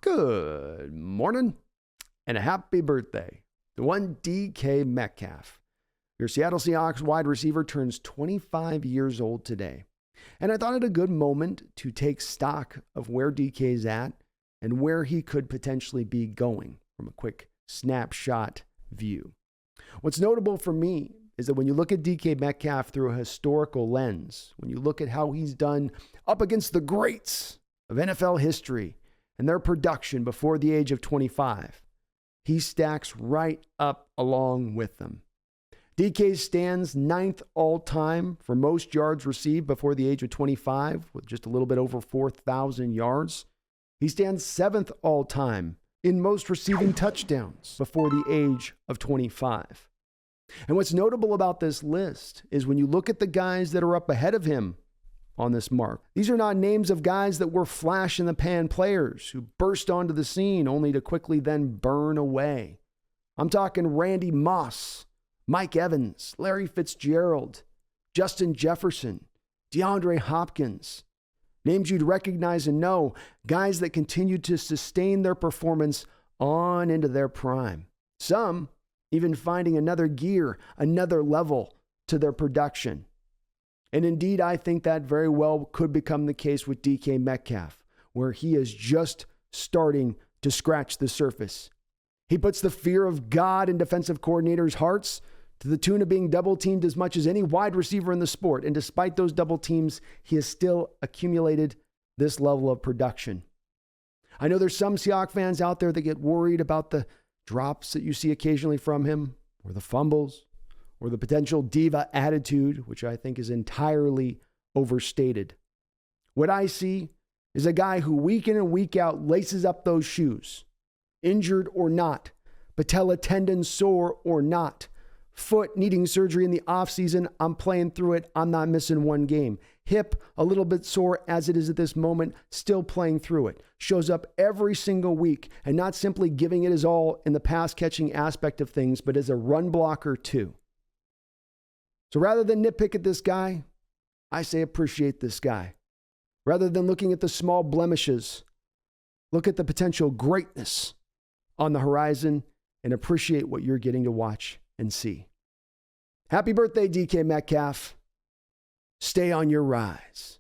Good morning and a happy birthday to one DK Metcalf. Your Seattle Seahawks wide receiver turns 25 years old today. And I thought it a good moment to take stock of where DK's at and where he could potentially be going from a quick snapshot view. What's notable for me is that when you look at DK Metcalf through a historical lens, when you look at how he's done up against the greats of NFL history and their production before the age of 25, he stacks right up along with them. DK stands 9th all-time for most yards received before the age of 25, with just a little bit over 4,000 yards. He stands 7th all-time in most receiving touchdowns before the age of 25. And what's notable about this list is when you look at the guys that are up ahead of him on this mark, these are not names of guys that were flash-in-the-pan players who burst onto the scene only to quickly then burn away. I'm talking Randy Moss, Mike Evans, Larry Fitzgerald, Justin Jefferson, DeAndre Hopkins. Names you'd recognize and know, guys that continue to sustain their performance on into their prime. Some even finding another gear, another level to their production. And indeed, I think that very well could become the case with DK Metcalf, where he is just starting to scratch the surface. He puts the fear of God in defensive coordinators' hearts to the tune of being double-teamed as much as any wide receiver in the sport. And despite those double teams, he has still accumulated this level of production. I know there's some Seahawks fans out there that get worried about the drops that you see occasionally from him, or the fumbles, or the potential diva attitude, which I think is entirely overstated. What I see is a guy who week in and week out laces up those shoes, injured or not, patella tendon sore or not, foot needing surgery in the offseason, I'm playing through it, I'm not missing one game. Hip a little bit sore as it is at this moment, still playing through it. Shows up every single week and not simply giving it his all in the pass catching aspect of things, but as a run blocker too. So rather than nitpick at this guy, I say appreciate this guy. Rather than looking at the small blemishes, look at the potential greatness on the horizon and appreciate what you're getting to watch and see. Happy birthday, DK Metcalf. Stay on your rise.